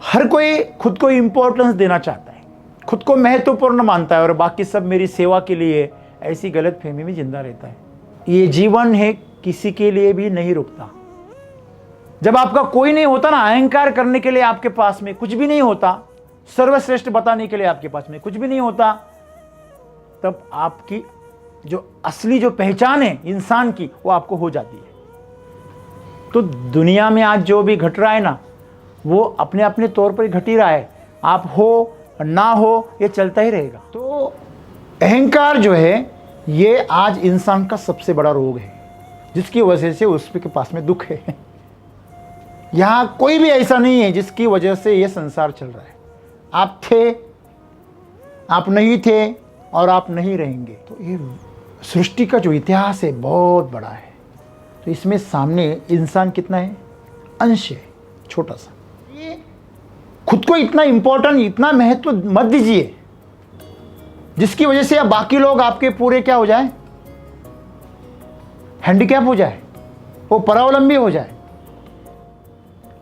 हर कोई खुद को इम्पोर्टेंस देना चाहता है, खुद को महत्वपूर्ण मानता है और बाकी सब मेरी सेवा के लिए, ऐसी गलत फहमी में जिंदा रहता है। ये जीवन है, किसी के लिए भी नहीं रुकता। जब आपका कोई नहीं होता ना, अहंकार करने के लिए आपके पास में कुछ भी नहीं होता, सर्वश्रेष्ठ बताने के लिए आपके पास में कुछ भी नहीं होता, तब आपकी जो असली जो पहचान है इंसान की, वो आपको हो जाती है। तो दुनिया में आज जो भी घट रहा है ना, वो अपने अपने तौर पर घट ही रहा है। आप हो ना हो, ये चलता ही रहेगा। तो अहंकार जो है, ये आज इंसान का सबसे बड़ा रोग है, जिसकी वजह से उसके पास में दुख है। यहाँ कोई भी ऐसा नहीं है जिसकी वजह से ये संसार चल रहा है। आप थे, आप नहीं थे और आप नहीं रहेंगे। तो ये सृष्टि का जो इतिहास है बहुत बड़ा है। तो इसमें सामने इंसान कितना है, अंश है, छोटा सा। ये खुद को इतना इम्पोर्टेंट, इतना महत्व मत दीजिए जिसकी वजह से बाकी लोग आपके पूरे क्या हो जाए, हैंडीकैप हो जाए, वो परावलंबी हो जाए।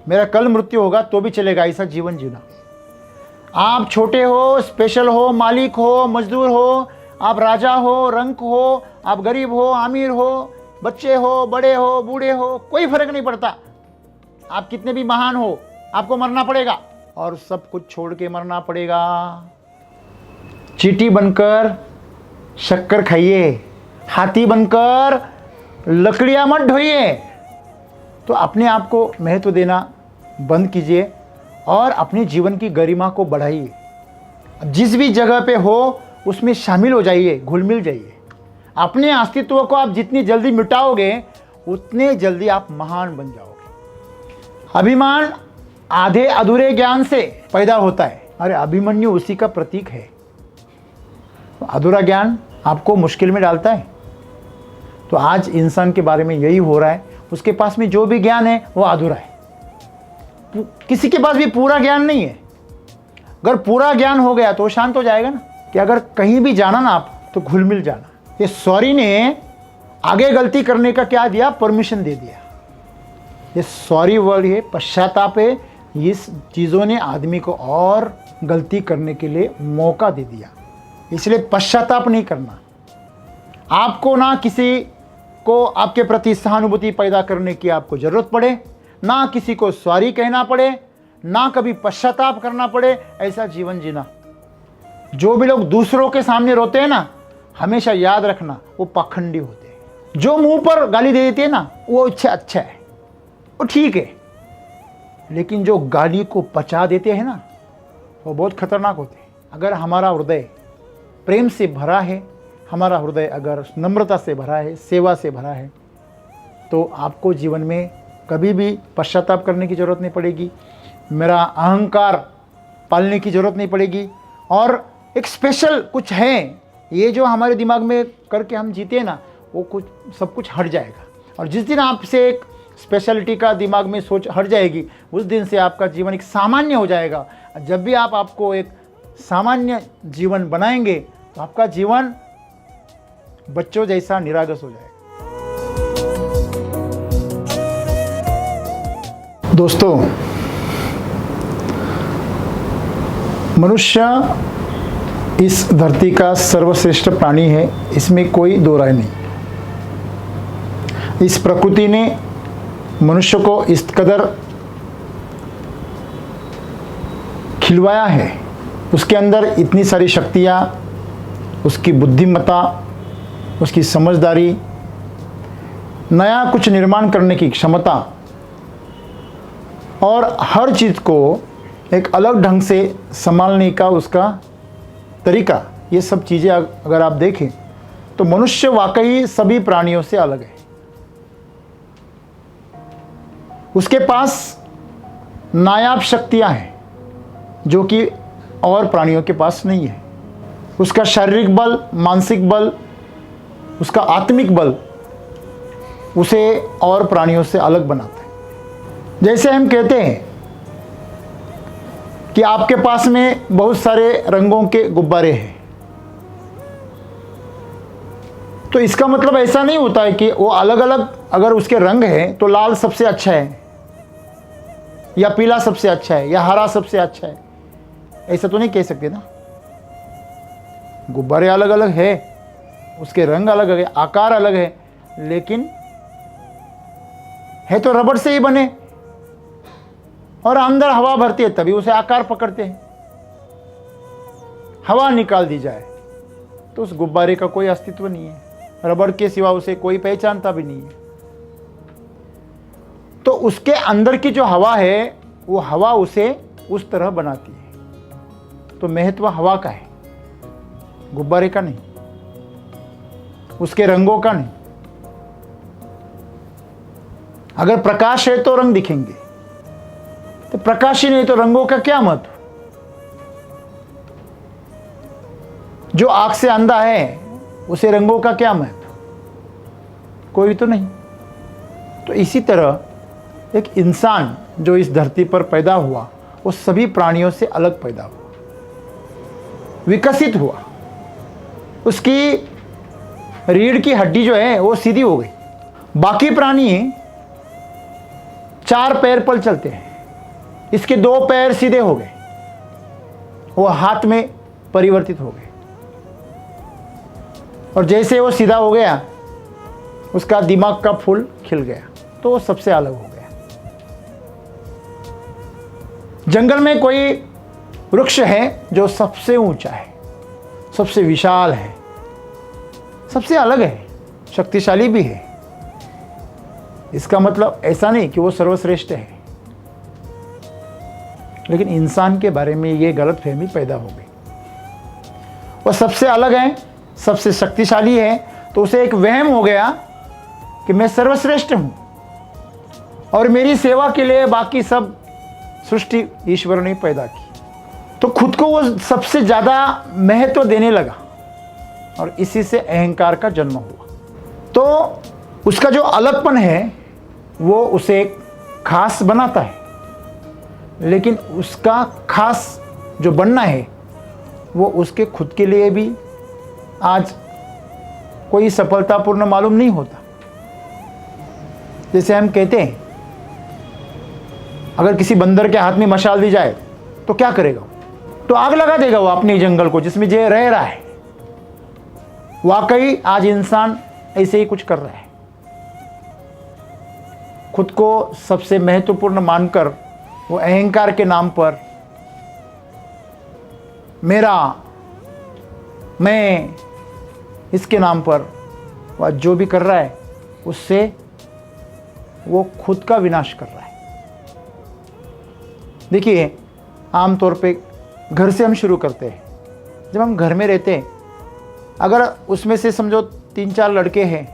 मेरा कल मृत्यु होगा तो भी चलेगा, ऐसा जीवन जीना। आप छोटे हो, स्पेशल हो, मालिक हो, मजदूर हो, आप राजा हो, रंक हो, आप गरीब हो, अमीर हो, बच्चे हो, बड़े हो, बूढ़े हो, कोई फर्क नहीं पड़ता। आप कितने भी महान हो, आपको मरना पड़ेगा और सब कुछ छोड़ के मरना पड़ेगा। चींटी बनकर शक्कर खाइए, हाथी बनकर लकड़ियां मत ढोइए। तो अपने आप को महत्व देना बंद कीजिए और अपने जीवन की गरिमा को बढ़ाइए। जिस भी जगह पे हो उसमें शामिल हो जाइए, घुल मिल जाइए। अपने अस्तित्व को आप जितनी जल्दी मिटाओगे, उतने जल्दी आप महान बन जाओगे। अभिमान आधे अधूरे ज्ञान से पैदा होता है। अरे अभिमन्यु उसी का प्रतीक है। अधूरा ज्ञान आपको मुश्किल में डालता है। तो आज इंसान के बारे में यही हो रहा है। उसके पास में जो भी ज्ञान है वो अधूरा है। किसी के पास भी पूरा ज्ञान नहीं है। अगर पूरा ज्ञान हो गया तो शांत हो जाएगा ना, कि अगर कहीं भी जाना ना आप, तो घुल मिल जाना। ये सॉरी ने आगे गलती करने का क्या दिया, परमिशन दे दिया। ये सॉरी वर्ड है, पश्चाताप है। इस चीज़ों ने आदमी को और गलती करने के लिए मौका दे दिया। इसलिए पश्चाताप नहीं करना। आपको ना किसी को आपके प्रति सहानुभूति पैदा करने की आपको ज़रूरत पड़े, ना किसी को सॉरी कहना पड़े, ना कभी पश्चाताप करना पड़े। ऐसा जीवन जीना। जो भी लोग दूसरों के सामने रोते हैं ना, हमेशा याद रखना, वो पाखंडी होते हैं। जो मुंह पर गाली दे देते हैं ना, वो अच्छा है, वो ठीक है। लेकिन जो गाली को पचा देते हैं ना, वो बहुत खतरनाक होते हैं। अगर हमारा हृदय प्रेम से भरा है, हमारा हृदय अगर नम्रता से भरा है, सेवा से भरा है, तो आपको जीवन में कभी भी पश्चाताप करने की ज़रूरत नहीं पड़ेगी। मेरा अहंकार पालने की ज़रूरत नहीं पड़ेगी। और एक स्पेशल कुछ है, ये जो हमारे दिमाग में करके हम जीते हैं ना, वो कुछ सब कुछ हट जाएगा। और जिस दिन आपसे एक स्पेशलिटी का दिमाग में सोच हट जाएगी, उस दिन से आपका जीवन एक सामान्य हो जाएगा। जब भी आप आपको एक सामान्य जीवन बनाएंगे, तो आपका जीवन बच्चों जैसा निरागस हो जाएगा। दोस्तों, मनुष्य इस धरती का सर्वश्रेष्ठ प्राणी है, इसमें कोई दो राय नहीं। इस प्रकृति ने मनुष्य को इस कदर खिलवाया है, उसके अंदर इतनी सारी शक्तियाँ, उसकी बुद्धिमत्ता, उसकी समझदारी, नया कुछ निर्माण करने की क्षमता और हर चीज़ को एक अलग ढंग से संभालने का उसका तरीका, ये सब चीज़ें अगर आप देखें तो मनुष्य वाकई सभी प्राणियों से अलग है। उसके पास नायाब शक्तियां हैं जो कि और प्राणियों के पास नहीं है। उसका शारीरिक बल, मानसिक बल, उसका आत्मिक बल उसे और प्राणियों से अलग बनाता है। जैसे हम कहते हैं कि आपके पास में बहुत सारे रंगों के गुब्बारे हैं, तो इसका मतलब ऐसा नहीं होता है कि वो अलग अलग अगर उसके रंग हैं तो लाल सबसे अच्छा है। या पीला सबसे अच्छा है या हरा सबसे अच्छा है, ऐसा तो नहीं कह सकते ना। गुब्बारे अलग अलग है, उसके रंग अलग है, आकार अलग है, लेकिन है तो रबड़ से ही बने, और अंदर हवा भरती है तभी उसे आकार पकड़ते हैं। हवा निकाल दी जाए तो उस गुब्बारे का कोई अस्तित्व नहीं है, रबड़ के सिवा उसे कोई पहचानता भी नहीं है। तो उसके अंदर की जो हवा है, वो हवा उसे उस तरह बनाती है। तो महत्व हवा का है, गुब्बारे का नहीं, उसके रंगों का नहीं। अगर प्रकाश है तो रंग दिखेंगे, तो प्रकाश ही नहीं तो रंगों का क्या महत्व। जो आंख से अंधा है उसे रंगों का क्या महत्व, कोई तो नहीं। तो इसी तरह एक इंसान जो इस धरती पर पैदा हुआ, वो सभी प्राणियों से अलग पैदा हुआ, विकसित हुआ। उसकी रीढ़ की हड्डी जो है वो सीधी हो गई। बाकी प्राणी 4 पैर पर चलते हैं, इसके 2 पैर सीधे हो गए, वो हाथ में परिवर्तित हो गए। और जैसे वो सीधा हो गया, उसका दिमाग का फूल खिल गया, तो वो सबसे अलग हो गया। जंगल में कोई वृक्ष है जो सबसे ऊंचा है, सबसे विशाल है, सबसे अलग है, शक्तिशाली भी है। इसका मतलब ऐसा नहीं कि वो सर्वश्रेष्ठ है, लेकिन इंसान के बारे में ये गलतफहमी पैदा हो गई। वो सबसे अलग है, सबसे शक्तिशाली है, तो उसे एक वहम हो गया कि मैं सर्वश्रेष्ठ हूं और मेरी सेवा के लिए बाकी सब सृष्टि ईश्वर ने पैदा की। तो खुद को वो सबसे ज्यादा महत्व देने लगा और इसी से अहंकार का जन्म हुआ। तो उसका जो अलगपन है वो उसे खास बनाता है, लेकिन उसका खास जो बनना है वो उसके खुद के लिए भी आज कोई सफलतापूर्ण मालूम नहीं होता। जैसे हम कहते हैं, अगर किसी बंदर के हाथ में मशाल दी जाए तो क्या करेगा? तो आग लगा देगा वो अपने जंगल को जिसमें जे रह रहा है। वाकई आज इंसान ऐसे ही कुछ कर रहा है, खुद को सबसे महत्वपूर्ण मानकर वो अहंकार के नाम पर मेरा, मैं, इसके नाम पर वह जो भी कर रहा है उससे वो खुद का विनाश कर रहा है। देखिए, आमतौर पे घर से हम शुरू करते हैं। जब हम घर में रहते हैं, अगर उसमें से समझो 3-4 लड़के हैं,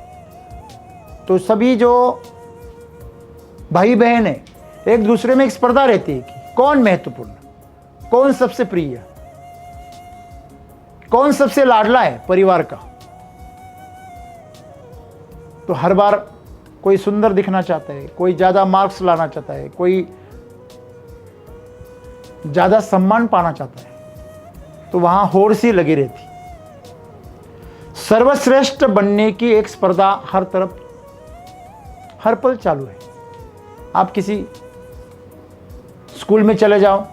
तो सभी जो भाई बहन है एक दूसरे में एक स्पर्धा रहती है कि कौन महत्वपूर्ण, कौन सबसे प्रिय, कौन सबसे लाडला है परिवार का। तो हर बार कोई सुंदर दिखना चाहता है, कोई ज्यादा मार्क्स लाना चाहता है, कोई ज्यादा सम्मान पाना चाहता है, तो वहां होड़ सी लगी रहती। सर्वश्रेष्ठ बनने की एक स्पर्धा हर तरफ हर पल चालू है। आप किसी स्कूल में चले जाओ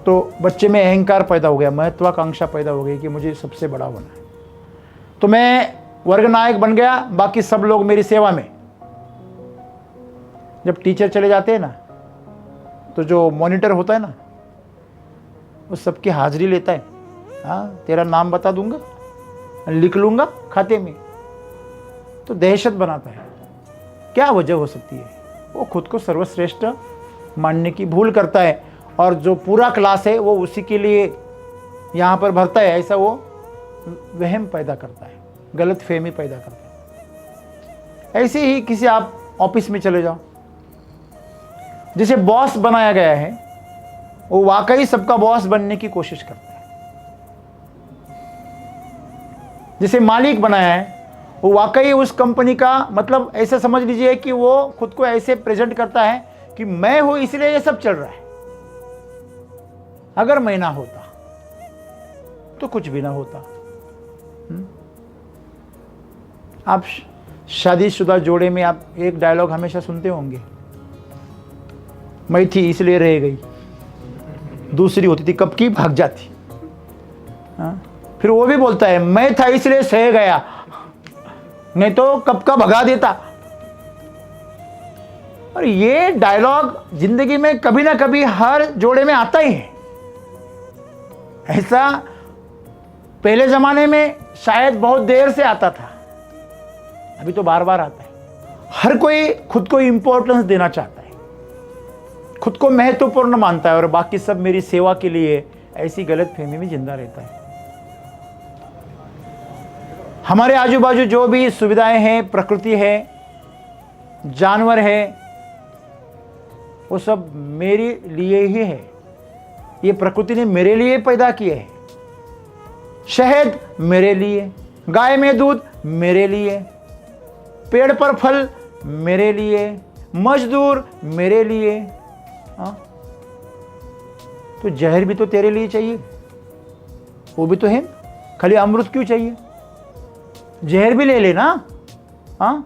तो बच्चे में अहंकार पैदा हो गया, महत्वाकांक्षा पैदा हो गई कि मुझे सबसे बड़ा होना है, तो मैं वर्ग नायक बन गया, बाकी सब लोग मेरी सेवा में। जब टीचर चले जाते हैं ना, तो जो मॉनिटर होता है ना, वो सबकी हाजिरी लेता है। हाँ, तेरा नाम बता दूंगा, लिख लूंगा खाते में, तो दहशत बनाता है। क्या वजह हो सकती है? वो खुद को सर्वश्रेष्ठ मानने की भूल करता है, और जो पूरा क्लास है वो उसी के लिए यहाँ पर भरता है, ऐसा वो वहम पैदा करता है, गलत फहमी पैदा करता है। ऐसे ही किसी आप ऑफिस में चले जाओ, जिसे बॉस बनाया गया है वो वाकई सबका बॉस बनने की कोशिश करता है। जिसे मालिक बनाया है वो वाकई उस कंपनी का, मतलब ऐसा समझ लीजिए कि वो खुद को ऐसे प्रेजेंट करता है कि मैं हूं इसलिए ये सब चल रहा है। अगर मैं ना होता तो कुछ भी ना होता। आप शादीशुदा जोड़े में आप एक डायलॉग हमेशा सुनते होंगे, मैं थी इसलिए रह गई, दूसरी होती थी कब की भाग जाती। हाँ? फिर वो भी बोलता है मैं था इसलिए सह गया, नहीं तो कब का भगा देता। और ये डायलॉग जिंदगी में कभी ना कभी हर जोड़े में आता ही है। ऐसा पहले जमाने में शायद बहुत देर से आता था, अभी तो बार बार आता है। हर कोई खुद को इंपॉर्टेंस देना चाहता है, खुद को महत्वपूर्ण मानता है और बाकी सब मेरी सेवा के लिए, ऐसी गलतफहमी में जिंदा रहता है। हमारे आजू बाजू जो भी सुविधाएं हैं, प्रकृति है, जानवर है, वो सब मेरे लिए ही है। ये प्रकृति ने मेरे लिए पैदा किए है। शहद मेरे लिए, गाय में दूध मेरे लिए, पेड़ पर फल मेरे लिए, मजदूर मेरे लिए। हाँ, तो जहर भी तो तेरे लिए चाहिए, वो भी तो है। खाली अमृत क्यों चाहिए? जहर भी ले ले ना। हाँ,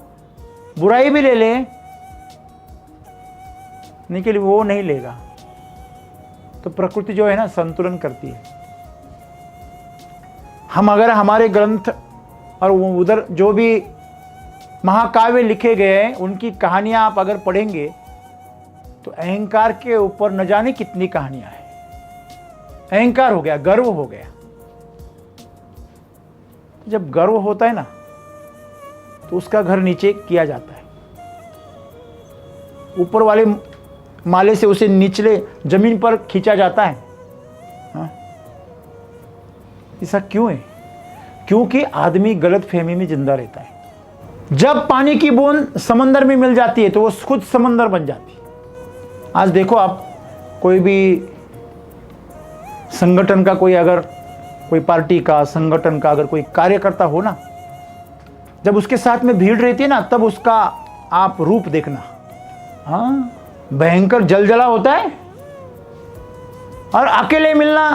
बुराई भी ले ले, लेकिन वो नहीं लेगा। तो प्रकृति जो है ना, संतुलन करती है। हम अगर हमारे ग्रंथ और उधर जो भी महाकाव्य लिखे गए हैं, उनकी कहानियां आप अगर पढ़ेंगे तो अहंकार के ऊपर न जाने कितनी कहानियां हैं। अहंकार हो गया, गर्व हो गया। जब गर्व होता है ना, तो उसका घर नीचे किया जाता है। ऊपर वाले माले से उसे निचले जमीन पर खींचा जाता है। हाँ? ऐसा क्यों है? क्योंकि आदमी गलतफहमी में जिंदा रहता है। जब पानी की बूंद समंदर में मिल जाती है तो वो खुद समंदर बन जाती है। आज देखो आप, कोई भी संगठन का कोई पार्टी का, संगठन का अगर कोई कार्यकर्ता हो ना, जब उसके साथ में भीड़ रहती है ना, तब उसका आप रूप देखना। हाँ, भयंकर जलजला होता है। और अकेले मिलना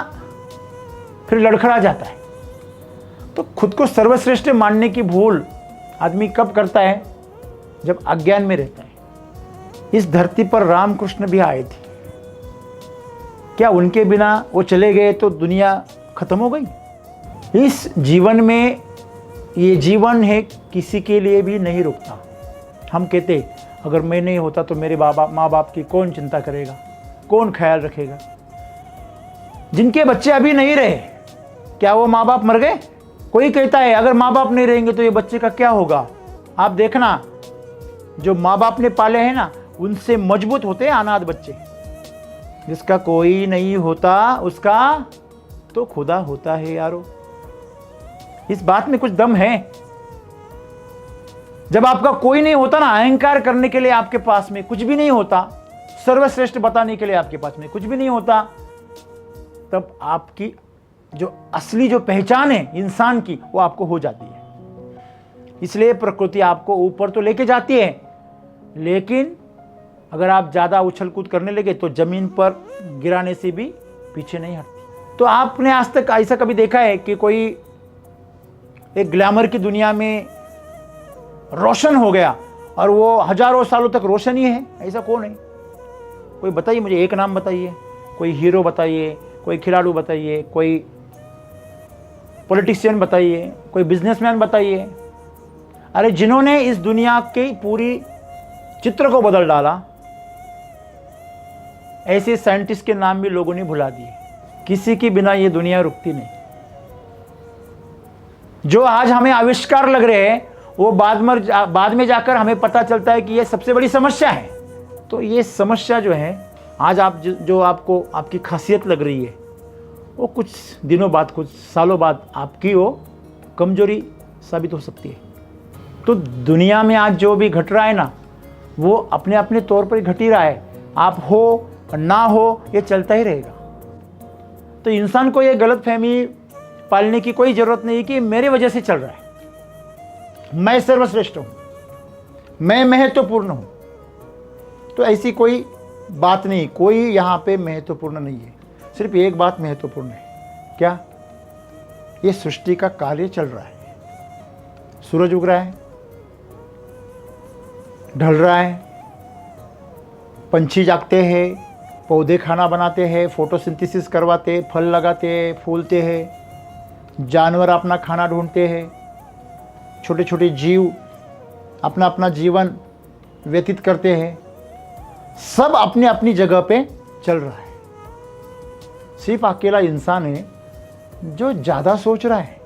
फिर लड़खड़ा जाता है। तो खुद को सर्वश्रेष्ठ मानने की भूल आदमी कब करता है? जब अज्ञान में रहता है। इस धरती पर रामकृष्ण भी आए थे, क्या उनके बिना वो चले गए तो दुनिया खत्म हो गई? इस जीवन में, ये जीवन है, किसी के लिए भी नहीं रुकता। हम कहते अगर मैं नहीं होता तो मेरे माँ बाप की कौन चिंता करेगा, कौन ख्याल रखेगा? जिनके बच्चे अभी नहीं रहे, क्या वो माँ बाप मर गए? कोई कहता है अगर माँ बाप नहीं रहेंगे तो ये बच्चे का क्या होगा? आप देखना, जो माँ बाप ने पाले हैं ना, उनसे मजबूत होते हैं अनाथ बच्चे। जिसका कोई नहीं होता उसका तो खुदा होता है यारो। इस बात में कुछ दम है। जब आपका कोई नहीं होता ना, अहंकार करने के लिए आपके पास में कुछ भी नहीं होता, सर्वश्रेष्ठ बताने के लिए आपके पास में कुछ भी नहीं होता, तब आपकी जो असली जो पहचान है इंसान की, वो आपको हो जाती है। इसलिए प्रकृति आपको ऊपर तो लेके जाती है, लेकिन अगर आप ज्यादा उछल कूद करने लगे तो जमीन पर गिराने से भी पीछे नहीं हटती। तो आपने आज तक ऐसा कभी देखा है कि कोई एक ग्लैमर की दुनिया में रोशन हो गया और वो हजारों सालों तक रोशन ही है? ऐसा कौन है? कोई बताइए मुझे, एक नाम बताइए। कोई हीरो बताइए, कोई खिलाड़ू बताइए, कोई पॉलिटिशियन बताइए, कोई बिजनेसमैन बताइए। अरे जिन्होंने इस दुनिया के पूरी चित्र को बदल डाला, ऐसे साइंटिस्ट के नाम भी लोगों ने भुला दिए। किसी के बिना ये दुनिया रुकती नहीं। जो आज हमें आविष्कार लग रहे हैं, वो बाद में जाकर हमें पता चलता है कि ये सबसे बड़ी समस्या है। तो ये समस्या जो है आज आप जो आपको आपकी खासियत लग रही है, वो कुछ दिनों बाद, कुछ सालों बाद आपकी वो कमजोरी साबित हो सकती है। तो दुनिया में आज जो भी घट रहा है ना, वो अपने अपने तौर पर घट ही रहा है। आप हो ना हो, ये चलता ही रहेगा। तो इंसान को ये गलतफहमी पालने की कोई जरूरत नहीं कि मेरे वजह से चल रहा है, मैं सर्वश्रेष्ठ हूं, मैं महत्वपूर्ण हूं। तो ऐसी कोई बात नहीं, कोई यहां पे महत्वपूर्ण नहीं है। सिर्फ एक बात महत्वपूर्ण है, क्या? ये सृष्टि का कार्य चल रहा है। सूरज उग रहा है, ढल रहा है, पंछी जागते हैं, पौधे खाना बनाते हैं, फोटोसिंथेसिस करवाते, फल लगाते हैं, फूलते हैं, जानवर अपना खाना ढूंढते हैं, छोटे छोटे जीव अपना अपना जीवन व्यतीत करते हैं। सब अपनी अपनी जगह पे चल रहा है। सिर्फ अकेला इंसान है जो ज़्यादा सोच रहा है।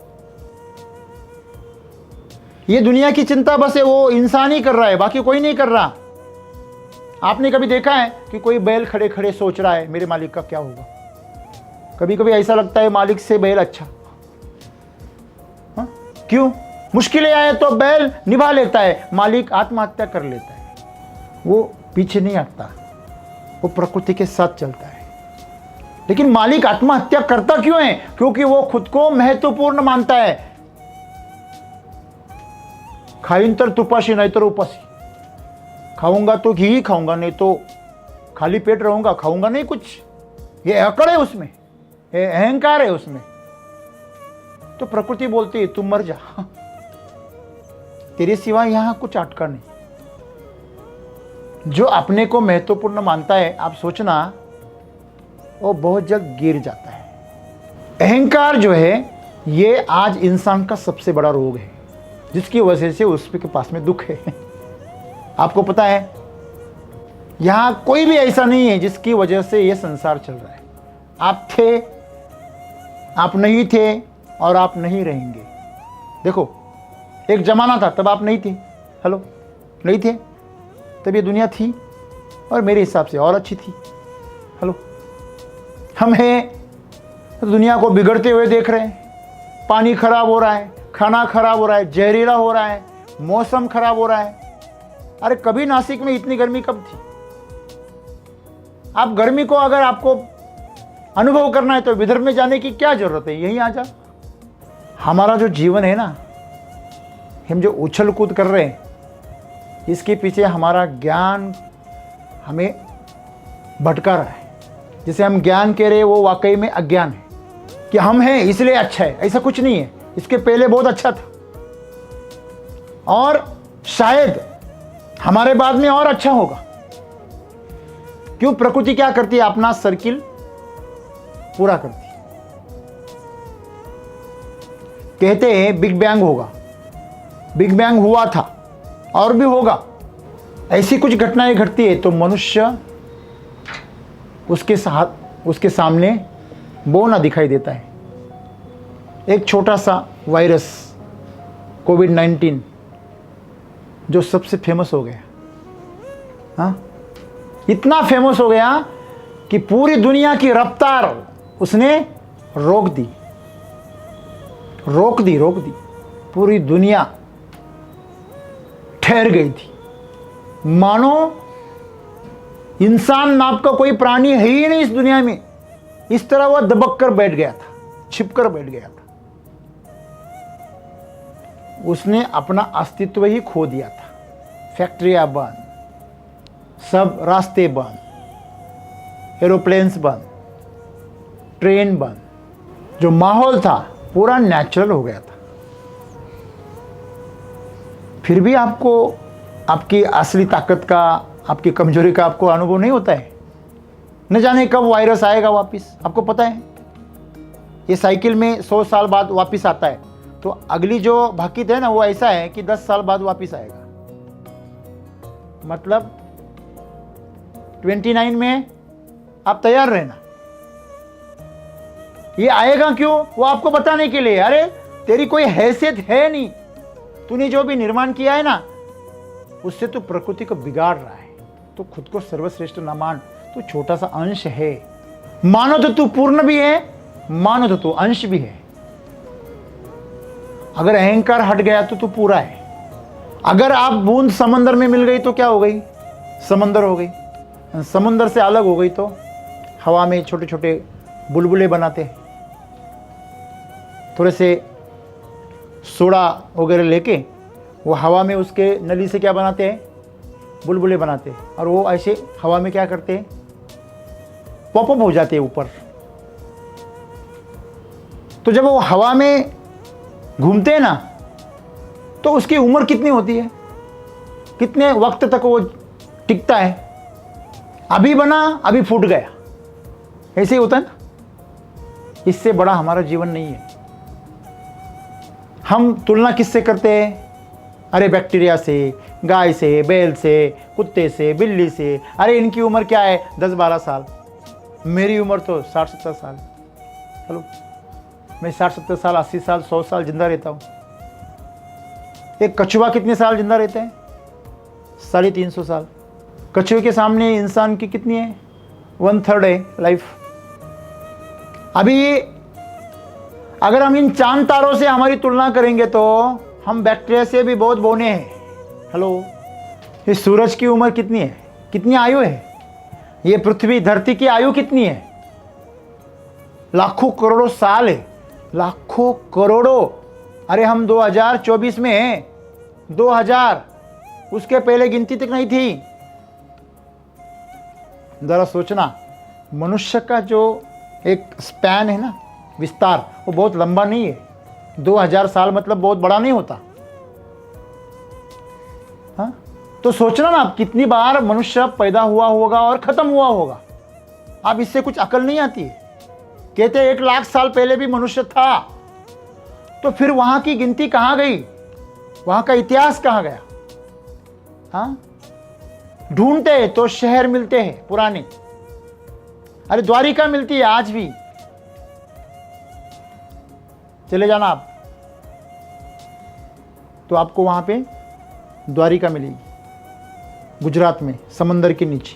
ये दुनिया की चिंता बस है वो इंसान ही कर रहा है, बाकी कोई नहीं कर रहा। आपने कभी देखा है कि कोई बैल खड़े खड़े सोच रहा है मेरे मालिक का क्या होगा? कभी कभी ऐसा लगता है मालिक से बैल अच्छा। क्यों? मुश्किलें आए तो बैल निभा लेता है, मालिक आत्महत्या कर लेता है। वो पीछे नहीं हटता, वो प्रकृति के साथ चलता है। लेकिन मालिक आत्महत्या करता क्यों है? क्योंकि वो खुद को महत्वपूर्ण मानता है। खाईन तर तुपाशी नहीं तर उपासी, खाऊंगा तो घी ही खाऊंगा, नहीं तो खाली पेट रहूंगा, खाऊंगा नहीं कुछ। ये अकड़ है उसमें, ये अहंकार है उसमें। तो प्रकृति बोलती है तुम मर जा, तेरे सिवा यहां कुछ अटका नहीं। जो अपने को महत्वपूर्ण मानता है, आप सोचना वो बहुत जल्द गिर जाता है। अहंकार जो है ये आज इंसान का सबसे बड़ा रोग है, जिसकी वजह से उसके पास में दुख है। आपको पता है यहां कोई भी ऐसा नहीं है जिसकी वजह से ये संसार चल रहा है। आप थे, आप नहीं थे और आप नहीं रहेंगे। देखो एक जमाना था तब आप नहीं थे, हेलो नहीं थे, तब ये दुनिया थी और मेरे हिसाब से और अच्छी थी। हेलो हम हैं तो दुनिया को बिगड़ते हुए देख रहे हैं। पानी खराब हो रहा है, खाना खराब हो रहा है, जहरीला हो रहा है, मौसम खराब हो रहा है। अरे कभी नासिक में इतनी गर्मी कब थी? आप गर्मी को अगर आपको अनुभव करना है तो विदर्भ में जाने की क्या जरूरत है, यहीं आ जा। हमारा जो जीवन है ना, हम जो उछल कूद कर रहे हैं, इसके पीछे हमारा ज्ञान हमें भटका रहा है। जिसे हम ज्ञान कह रहे हैं वो वाकई में अज्ञान है कि हम हैं इसलिए अच्छा है। ऐसा कुछ नहीं है, इसके पहले बहुत अच्छा था और शायद हमारे बाद में और अच्छा होगा। क्यों? प्रकृति क्या करती है? अपना सर्किल पूरा करती है। कहते हैं बिग बैंग होगा, बिग बैंग हुआ था और भी होगा। ऐसी कुछ घटनाएं घटती है तो मनुष्य उसके सामने बौना दिखाई देता है। एक छोटा सा वायरस कोविड-19 जो सबसे फेमस हो गया, हाँ, इतना फेमस हो गया कि पूरी दुनिया की रफ्तार उसने रोक दी। पूरी दुनिया ठहर गई थी। मानो इंसान नाम का कोई प्राणी है ही नहीं इस दुनिया में। इस तरह वह दबक कर बैठ गया था, छिप कर बैठ गया था। उसने अपना अस्तित्व ही खो दिया था। फैक्ट्रियां बंद, सब रास्ते बंद, एरोप्लेन्स बंद, ट्रेन बंद। जो माहौल था पूरा नेचुरल हो गया था। फिर भी आपको आपकी असली ताकत का, आपकी कमजोरी का आपको अनुभव नहीं होता है। न जाने कब वायरस आएगा वापस। आपको पता है ये साइकिल में 100 साल बाद वापस आता है, तो अगली जो भाकित है ना वो ऐसा है कि 10 साल बाद वापस आएगा। मतलब 29 में आप तैयार रहना। ये आएगा क्यों? वो आपको बताने के लिए। अरे तेरी कोई हैसियत है नहीं, तूने जो भी निर्माण किया है ना उससे तू प्रकृति को बिगाड़ रहा है। तो खुद को सर्वश्रेष्ठ ना मान, तू छोटा सा अंश है। मानो तो तू पूर्ण भी है, मानो तो तू अंश भी है। अगर अहंकार हट गया तो तू पूरा है। अगर आप बूंद समंदर में मिल गई तो क्या हो गई? समंदर हो गई। समंदर से अलग हो गई तो हवा में छोटे छोटे बुलबुले बनाते हैं। थोड़े से सोडा वगैरह लेके वो हवा में उसके नली से क्या बनाते हैं? बुलबुले बनाते हैं। और वो ऐसे हवा में क्या करते हैं? पॉपअप हो जाते हैं ऊपर। तो जब वो हवा में घूमते हैं ना तो उसकी उम्र कितनी होती है? कितने वक्त तक वो टिकता है? अभी बना अभी फूट गया, ऐसे ही होता है ना। इससे बड़ा हमारा जीवन नहीं है। हम तुलना किससे करते हैं? अरे बैक्टीरिया से, गाय से, बैल से, कुत्ते से, बिल्ली से। अरे इनकी उम्र क्या है, 10-12 साल, मेरी उम्र तो 60-70 साल। चलो मैं 60-70 साल, 80 साल, 100 साल जिंदा रहता हूँ। एक कछुआ कितने साल जिंदा रहते हैं? 350 साल। कछुए के सामने इंसान की कितनी है? 1/3 है लाइफ। अभी अगर हम इन चांद तारों से हमारी तुलना करेंगे तो हम बैक्टीरिया से भी बहुत बौने हैं। हेलो, इस सूरज की उम्र कितनी है? कितनी आयु है? ये पृथ्वी धरती की आयु कितनी है? लाखों करोड़ों साल है, लाखों करोड़ों। अरे हम 2024 में हैं, 2000, उसके पहले गिनती तक नहीं थी। जरा सोचना, मनुष्य का जो एक स्पैन है ना, विस्तार, वो बहुत लंबा नहीं है। 2000 साल मतलब बहुत बड़ा नहीं होता। हाँ, तो सोचना ना, कितनी बार मनुष्य पैदा हुआ होगा और खत्म हुआ होगा। अब इससे कुछ अकल नहीं आती है। कहते 1 लाख साल पहले भी मनुष्य था, तो फिर वहां की गिनती कहां गई? वहां का इतिहास कहां गया? हाँ, ढूंढते तो शहर मिलते हैं पुराने। अरे द्वारिका मिलती है आज भी, चले जाना आप तो आपको वहां पे द्वारिका मिलेगी, गुजरात में, समंदर के नीचे।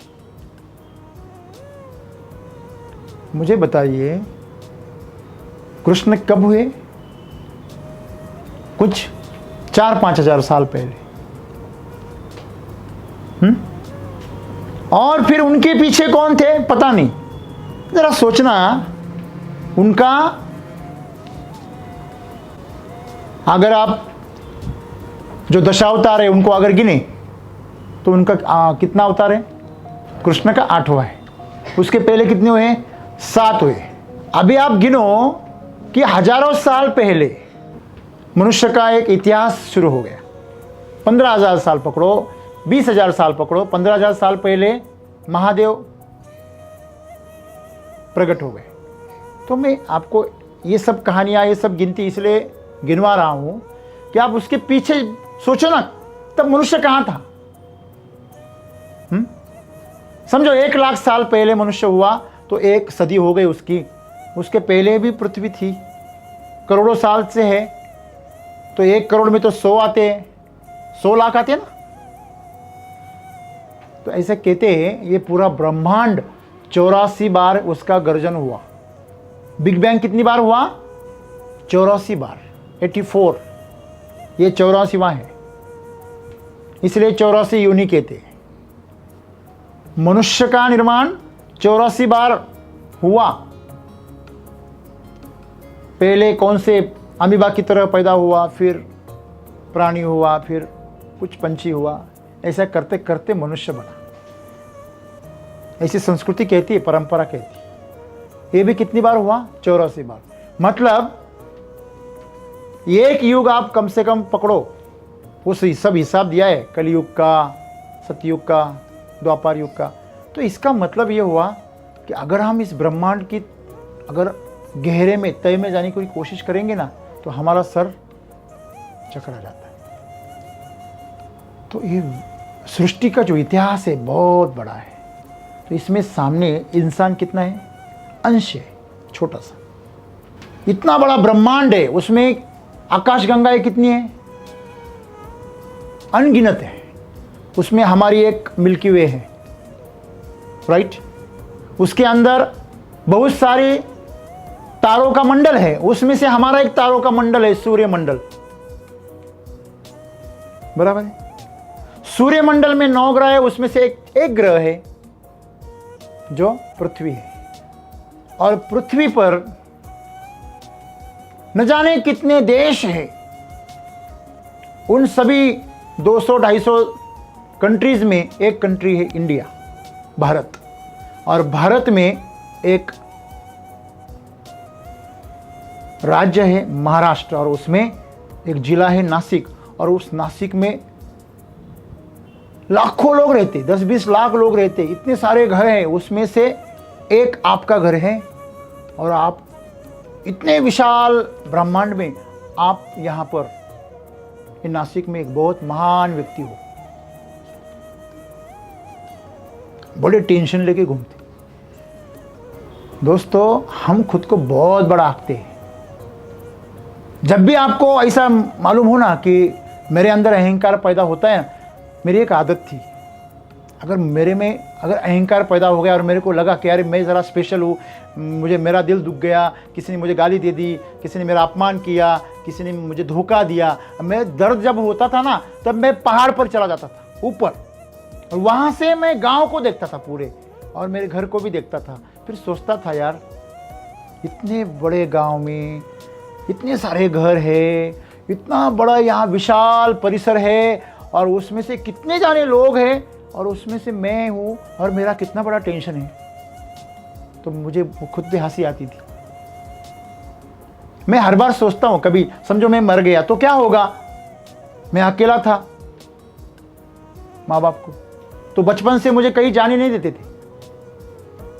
मुझे बताइए, कृष्ण कब हुए? कुछ 4-5 हजार साल पहले। और फिर उनके पीछे कौन थे पता नहीं। जरा सोचना, उनका अगर आप जो दशावतार है उनको अगर गिने तो उनका कितना अवतार है? कृष्ण का 8वां है। उसके पहले कितने हुए? 7 हुए। अभी आप गिनो कि हजारों साल पहले मनुष्य का एक इतिहास शुरू हो गया। 15,000 साल पकड़ो, 20,000 साल पकड़ो, 15,000 साल पहले महादेव प्रकट हो गए। तो मैं आपको ये सब कहानियां, ये सब गिनती इसलिए गिनवा रहा हूं कि आप उसके पीछे सोचो ना, तब मनुष्य कहां था। समझो 1 लाख साल पहले मनुष्य हुआ तो 1 सदी हो गई उसकी। उसके पहले भी पृथ्वी थी, करोड़ों साल से है, तो 1 करोड़ में तो 100 आते हैं, 100 लाख आते हैं ना। तो ऐसे कहते हैं ये पूरा ब्रह्मांड 84 बार उसका गर्जन हुआ। बिग बैंग कितनी बार हुआ? 84 बार, 84। ये 84वां है, इसलिए 84 योनि कहते हैं। मनुष्य का निर्माण 84 बार हुआ। पहले कौन से अमीबा की तरह पैदा हुआ, फिर प्राणी हुआ, फिर कुछ पंछी हुआ, ऐसा करते करते मनुष्य बना। ऐसी संस्कृति कहती है, परंपरा कहती है। ये भी कितनी बार हुआ? 84 बार। मतलब एक युग आप कम से कम पकड़ो, उस सब हिसाब दिया है, कलयुग का, सतयुग का, द्वापर युग का। तो इसका मतलब ये हुआ कि अगर हम इस ब्रह्मांड की अगर गहरे में, तय में जाने की कोशिश करेंगे ना, तो हमारा सर चकरा जाता है। तो ये सृष्टि का जो इतिहास है बहुत बड़ा है। तो इसमें सामने इंसान कितना है? अंश है, छोटा सा। इतना बड़ा ब्रह्मांड है, उसमें आकाशगंगाएं कितनी है? अनगिनत है। उसमें हमारी एक मिल्की वे है, राइट। उसके अंदर बहुत सारे तारों का मंडल है, उसमें से हमारा एक तारों का मंडल है, सूर्य मंडल, बराबर है। सूर्य मंडल में 9 ग्रह है, उसमें से एक ग्रह है जो पृथ्वी है। और पृथ्वी पर न जाने कितने देश हैं। उन सभी 200-250 कंट्रीज में एक कंट्री है इंडिया, भारत। और भारत में एक राज्य है महाराष्ट्र, और उसमें एक जिला है नासिक। और उस नासिक में लाखों लोग रहते, 10-20 लाख लोग रहते, इतने सारे घर हैं, उसमें से एक आपका घर है और आप इतने विशाल ब्रह्मांड में आप यहाँ पर ये नासिक में एक बहुत महान व्यक्ति हो, बड़े टेंशन लेके घूमते। दोस्तों, हम खुद को बहुत बड़ा आंकते हैं। जब भी आपको ऐसा मालूम हो ना कि मेरे अंदर अहंकार पैदा होता है, मेरी एक आदत थी, अगर मेरे में अगर अहंकार पैदा हो गया और मेरे को लगा कि अरे मैं ज़रा स्पेशल हूँ, मुझे मेरा दिल दुख गया, किसी ने मुझे गाली दे दी, किसी ने मेरा अपमान किया, किसी ने मुझे धोखा दिया, मैं दर्द जब होता था ना तब मैं पहाड़ पर चला जाता था ऊपर, और वहाँ से मैं गांव को देखता था पूरे, और मेरे घर को भी देखता था। फिर सोचता था यार, इतने बड़े गांव में इतने सारे घर है, इतना बड़ा यहाँ विशाल परिसर है, और उसमें से कितने जाने लोग हैं, और उसमें से मैं हूँ, और मेरा कितना बड़ा टेंशन है। तो मुझे खुद पे हंसी आती थी। मैं हर बार सोचता हूँ, कभी समझो मैं मर गया तो क्या होगा, मैं अकेला था माँ बाप को, तो बचपन से मुझे कहीं जाने नहीं देते थे,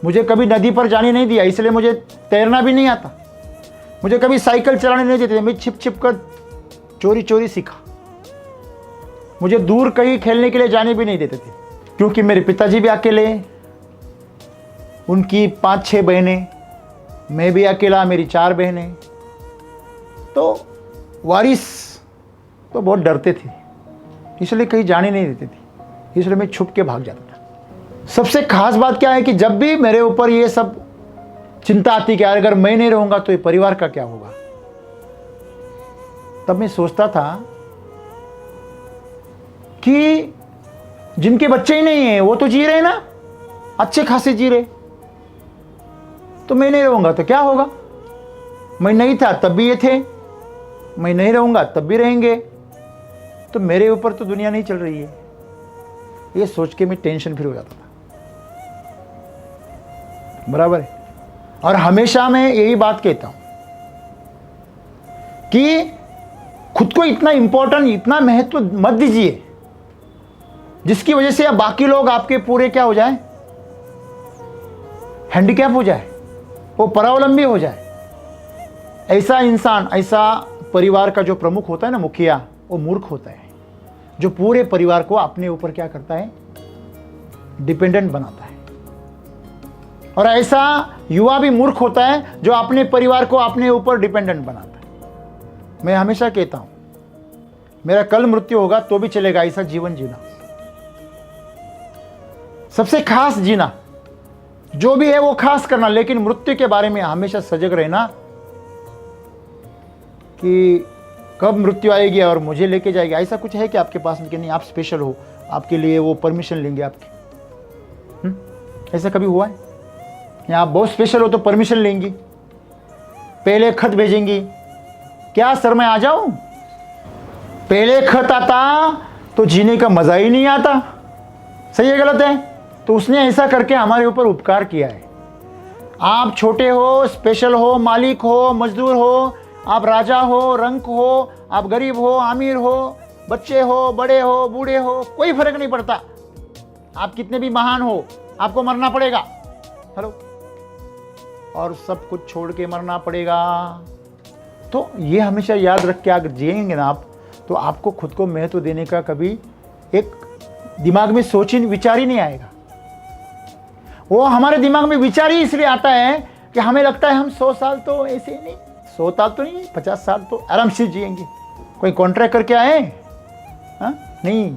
मुझे कभी नदी पर जाने नहीं दिया, इसलिए मुझे तैरना भी नहीं आता, मुझे कभी साइकिल चलाने नहीं देते थे, मैं छिप छिप कर चोरी चोरी सीखा, मुझे दूर कहीं खेलने के लिए जाने भी नहीं देते थे, क्योंकि मेरे पिताजी भी अकेले, उनकी 5-6 बहनें, मैं भी अकेला, मेरी 4 बहनें, तो वारिस तो बहुत डरते थे, इसलिए कहीं जाने नहीं देते थे, इसलिए मैं छुप के भाग जाता था। सबसे खास बात क्या है कि जब भी मेरे ऊपर ये सब चिंता आती कि अगर मैं नहीं रहूंगा तो ये परिवार का क्या होगा, तब मैं सोचता था कि जिनके बच्चे ही नहीं हैं वो तो जी रहे ना, अच्छे खासे जी रहे, तो मैं नहीं रहूंगा तो क्या होगा। मैं नहीं था तब भी ये थे, मैं नहीं रहूंगा तब भी रहेंगे, तो मेरे ऊपर तो दुनिया नहीं चल रही है, ये सोच के मैं टेंशन फ्री हो जाता था। बराबर है। और हमेशा मैं यही बात कहता हूं कि खुद को इतना इंपॉर्टेंट, इतना महत्व मत दीजिए जिसकी वजह से बाकी लोग आपके पूरे क्या हो जाए, हैंडीकैप हो जाए, वो परावलंबी हो जाए। ऐसा इंसान, ऐसा परिवार का जो प्रमुख होता है ना, मुखिया, वो मूर्ख होता है, जो पूरे परिवार को अपने ऊपर क्या करता है, डिपेंडेंट बनाता है। और ऐसा युवा भी मूर्ख होता है जो अपने परिवार को अपने ऊपर डिपेंडेंट बनाता है। मैं हमेशा कहता हूं, मेरा कल मृत्यु होगा तो भी चलेगा, ऐसा जीवन जीना, सबसे खास जीना, जो भी है वो खास करना, लेकिन मृत्यु के बारे में हमेशा सजग रहना कि कब मृत्यु आएगी और मुझे लेके जाएगी। ऐसा कुछ है कि आपके पास कि नहीं आप स्पेशल हो, आपके लिए वो परमिशन लेंगे आपकी, ऐसा कभी हुआ है? या आप बहुत स्पेशल हो तो परमिशन लेंगी, पहले खत भेजेंगी, क्या सर मैं आ जाऊं? पहले खत आता तो जीने का मजा ही नहीं आता। सही है गलत है? तो उसने ऐसा करके हमारे ऊपर उपकार किया है। आप छोटे हो, स्पेशल हो, मालिक हो, मजदूर हो, आप राजा हो, रंक हो, आप गरीब हो, अमीर हो, बच्चे हो, बड़े हो, बूढ़े हो, कोई फर्क नहीं पड़ता। आप कितने भी महान हो, आपको मरना पड़ेगा। हेलो, और सब कुछ छोड़ के मरना पड़ेगा। तो ये हमेशा याद रख के अगर जिएंगे ना आप, तो आपको खुद को महत्व देने का कभी एक दिमाग में सोच ही विचार ही नहीं आएगा। वो हमारे दिमाग में विचार ही इसलिए आता है कि हमें लगता है हम 100 साल तो ऐसे ही नहीं, 100 साल तो नहीं, 50 साल तो आराम से जिएंगे। कोई कॉन्ट्रैक्ट करके आए? हाँ नहीं,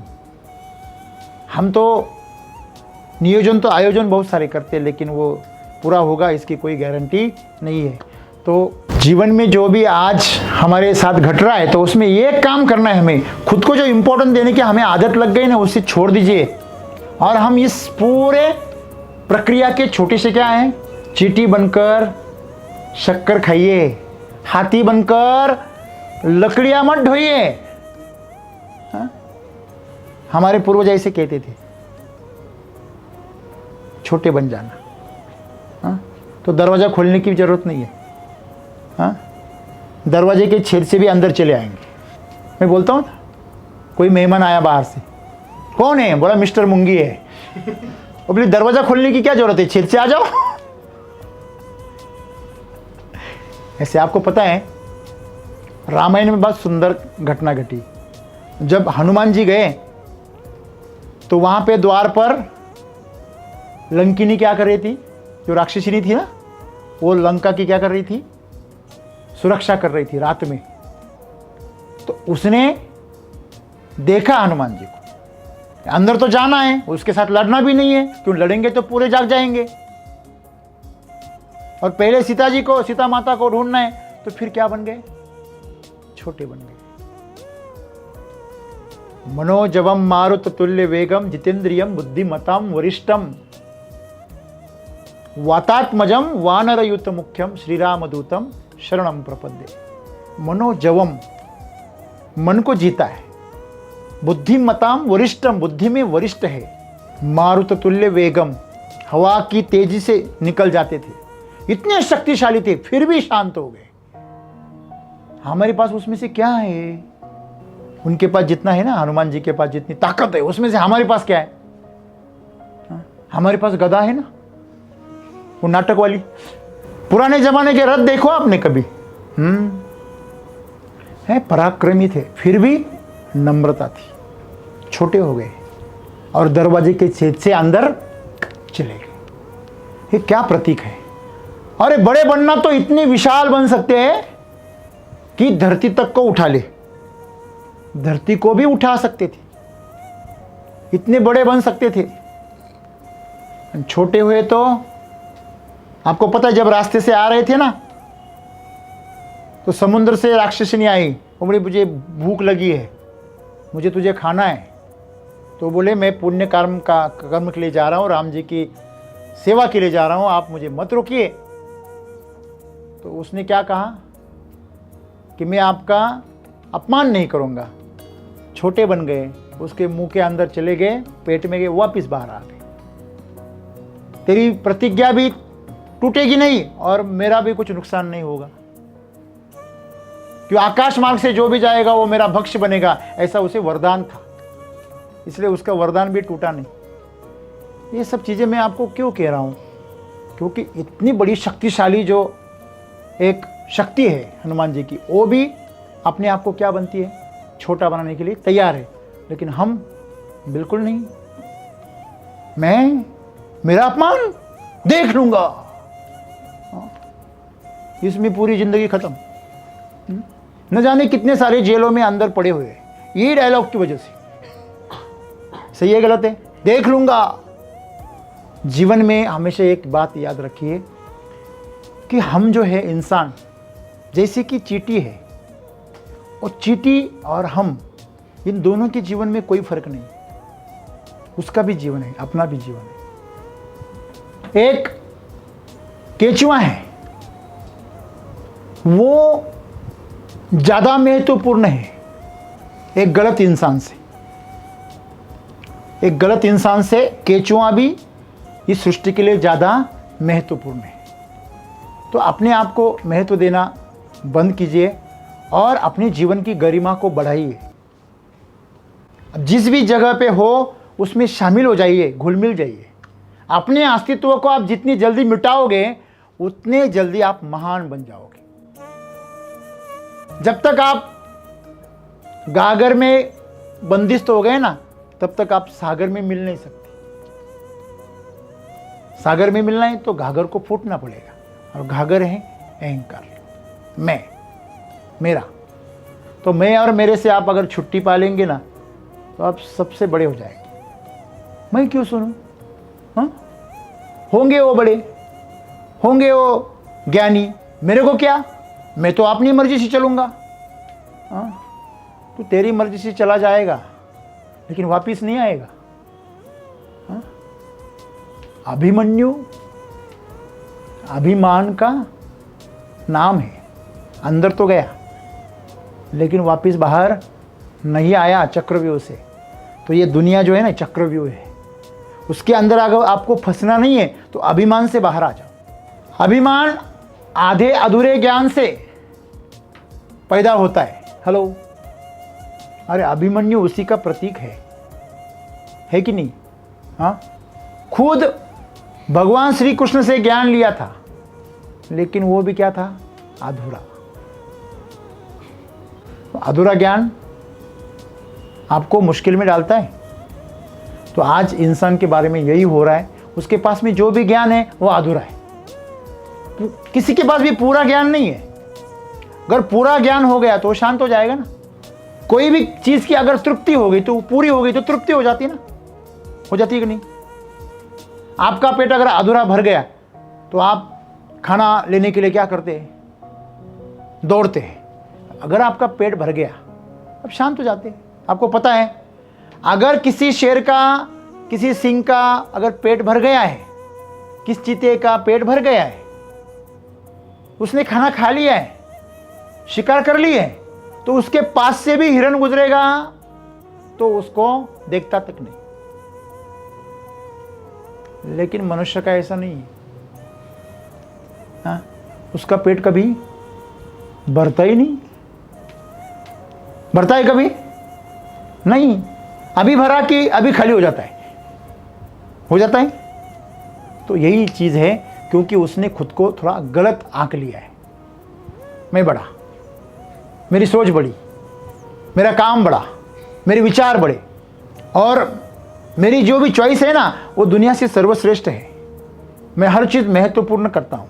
हम तो नियोजन तो आयोजन बहुत सारे करते हैं, लेकिन वो पूरा होगा इसकी कोई गारंटी नहीं है। तो जीवन में जो भी आज हमारे साथ घट रहा है, तो उसमें ये काम करना है हमें, खुद को जो इम्पोर्टेंट देने की हमें आदत लग गई ना, उससे छोड़ दीजिए। और हम इस पूरे प्रक्रिया के छोटे से क्या हैं, चींटी बनकर शक्कर खाइए, हाथी बनकर लकड़ियां मत ढोइए। हमारे पूर्वज ऐसे कहते थे, छोटे बन जाना। तो दरवाजा खोलने की जरूरत नहीं है, दरवाजे के छेद से भी अंदर चले आएंगे। मैं बोलता हूँ, कोई मेहमान आया बाहर से, कौन है? बोला मिस्टर मुंगी है। वो बोली दरवाजा खोलने की क्या जरूरत है, छेद से आ जाओ। ऐसे आपको पता है रामायण में बहुत सुंदर घटना घटी। जब हनुमान जी गए तो वहां पे द्वार पर लंकिनी क्या कर रही थी, जो राक्षसिनी थी ना, वो लंका की क्या कर रही थी, सुरक्षा कर रही थी रात में। तो उसने देखा हनुमान जी को, अंदर तो जाना है, उसके साथ लड़ना भी नहीं है, क्यों लड़ेंगे तो पूरे जाग जाएंगे। और पहले सीता जी को, सीता माता को ढूंढना है, तो फिर क्या बन गए, छोटे बन गए। मनोजवम मारुत तुल्य वेगम जितेंद्रियम बुद्धिमताम वरिष्ठम वातात्मजम वानरयुत मुख्यम श्रीरामदूतम शरणम प्रपद्ये। मनोजवम, मन को जीता है, बुद्धिमताम वरिष्ठम, बुद्धि में वरिष्ठ है, मारुत तुल्य वेगम, हवा की तेजी से निकल जाते थे, इतने शक्तिशाली थे, फिर भी शांत हो गए। हमारे पास उसमें से क्या है? उनके पास जितना है ना, हनुमान जी के पास जितनी ताकत है, उसमें से हमारे पास क्या है? हमारे पास गदा है ना, वो नाटक वाली। पुराने जमाने के रथ देखो आपने कभी? है, पराक्रमी थे, फिर भी नम्रता थी, छोटे हो गए और दरवाजे के छेद से अंदर चले गए। ये क्या प्रतीक है? अरे बड़े बनना तो इतने विशाल बन सकते हैं कि धरती तक को उठा ले, धरती को भी उठा सकते थे, इतने बड़े बन सकते थे। छोटे हुए तो आपको पता है, जब रास्ते से आ रहे थे ना, तो समुद्र से राक्षसिनी आई, वो बोली मुझे भूख लगी है, मुझे तुझे खाना है। तो बोले मैं पुण्य कर्म के लिए जा रहा हूँ, राम जी की सेवा के लिए जा रहा हूँ, आप मुझे मत रोकिए। तो उसने क्या कहा कि मैं आपका अपमान नहीं करूँगा। छोटे बन गए, उसके मुंह के अंदर चले गए, पेट में गए, वापिस बाहर आ गए। तेरी प्रतिज्ञा भी टूटेगी नहीं और मेरा भी कुछ नुकसान नहीं होगा, क्यों आकाश मार्ग से जो भी जाएगा वो मेरा भक्ष्य बनेगा, ऐसा उसे वरदान था, इसलिए उसका वरदान भी टूटा नहीं। ये सब चीजें मैं आपको क्यों कह रहा हूं? क्योंकि इतनी बड़ी शक्तिशाली जो एक शक्ति है हनुमान जी की, वो भी अपने आप को क्या बनती है, छोटा बनाने के लिए तैयार है। लेकिन हम बिल्कुल नहीं। मेरा अपमान देख लूंगा, इसमें पूरी जिंदगी खत्म। न जाने कितने सारे जेलों में अंदर पड़े हुए हैं ये डायलॉग की वजह से। सही है गलत है? देख लूंगा। जीवन में हमेशा एक बात याद रखिए कि हम जो है इंसान जैसे कि चींटी है, और चींटी और हम, इन दोनों के जीवन में कोई फर्क नहीं। उसका भी जीवन है, अपना भी जीवन है। एक केंचुआ है, वो ज्यादा महत्वपूर्ण है एक गलत इंसान से। एक गलत इंसान से केंचुआ भी इस सृष्टि के लिए ज्यादा महत्वपूर्ण है। तो अपने आप को महत्व देना बंद कीजिए और अपने जीवन की गरिमा को बढ़ाइए। जिस भी जगह पे हो उसमें शामिल हो जाइए, घुल मिल जाइए। अपने अस्तित्व को आप जितनी जल्दी मिटाओगे उतने जल्दी आप महान बन जाओगे। जब तक आप गागर में बंदिश हो गए ना, तब तक आप सागर में मिल नहीं सकते। सागर में मिलना है तो घाघर को फूटना पड़ेगा, और घाघर है अहंकार, मैं, मेरा। तो मैं और मेरे से आप अगर छुट्टी पा लेंगे ना, तो आप सबसे बड़े हो जाएंगे। मैं क्यों सुनूं? हाँ, होंगे वो बड़े, होंगे वो ज्ञानी, मेरे को क्या, मैं तो अपनी मर्जी से चलूंगा। हाँ, तो तेरी मर्जी से चला जाएगा लेकिन वापिस नहीं आएगा। हाँ? अभिमन्यु अभिमान का नाम है, अंदर तो गया लेकिन वापिस बाहर नहीं आया चक्रव्यूह से। तो ये दुनिया जो है ना चक्रव्यूह है, उसके अंदर अगर आपको फंसना नहीं है तो अभिमान से बाहर आ जाओ। अभिमान आधे अधूरे ज्ञान से पैदा होता है। हेलो, अरे अभिमन्यु उसी का प्रतीक है। है कि नहीं? हाँ, खुद भगवान श्री कृष्ण से ज्ञान लिया था, लेकिन वो भी क्या था? अधूरा। अधूरा ज्ञान आपको मुश्किल में डालता है। तो आज इंसान के बारे में यही हो रहा है, उसके पास में जो भी ज्ञान है वो अधूरा है। किसी के पास भी पूरा ज्ञान नहीं है। अगर पूरा ज्ञान हो गया तो वो शांत हो जाएगा ना। कोई भी चीज की अगर तृप्ति हो गई तो पूरी हो गई तो तृप्ति हो जाती है ना, हो जाती है कि नहीं? आपका पेट अगर अधूरा भर गया तो आप खाना लेने के लिए क्या करते हैं? दौड़ते हैं। अगर आपका पेट भर गया अब शांत हो जाते हैं। आपको पता है, अगर किसी शेर का, किसी सिंह का अगर पेट भर गया है, किस चीते का पेट भर गया है, उसने खाना खा लिया है, शिकार कर लिया है, तो उसके पास से भी हिरन गुजरेगा तो उसको देखता तक नहीं। लेकिन मनुष्य का ऐसा नहीं है। हाँ, उसका पेट कभी भरता ही नहीं। भरता है कभी नहीं। अभी भरा कि अभी खाली हो जाता है, हो जाता है। तो यही चीज है, क्योंकि उसने खुद को थोड़ा गलत आंक लिया है। मैं बड़ा, मेरी सोच बड़ी, मेरा काम बड़ा, मेरे विचार बड़े, और मेरी जो भी चॉइस है ना वो दुनिया से सर्वश्रेष्ठ है। मैं हर चीज महत्वपूर्ण करता हूं।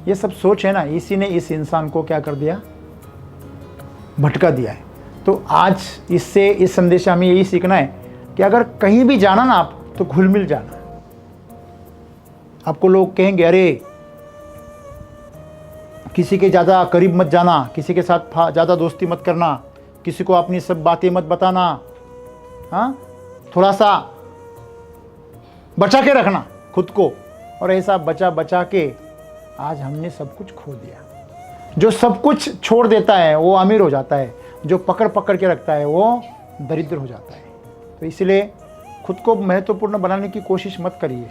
ये सब सोच है ना, इसी ने इस इंसान को क्या कर दिया? भटका दिया है। तो आज इससे, इस संदेश में हमें यही सीखना है कि अगर कहीं भी जाना ना आप, तो घुल मिल जाना। आपको लोग कहेंगे अरे किसी के ज़्यादा करीब मत जाना, किसी के साथ ज़्यादा दोस्ती मत करना, किसी को अपनी सब बातें मत बताना, हाँ, थोड़ा सा बचा के रखना खुद को। और ऐसा बचा बचा के आज हमने सब कुछ खो दिया। जो सब कुछ छोड़ देता है वो अमीर हो जाता है, जो पकड़ पकड़ के रखता है वो दरिद्र हो जाता है। तो इसलिए खुद को महत्वपूर्ण बनाने की कोशिश मत करिए।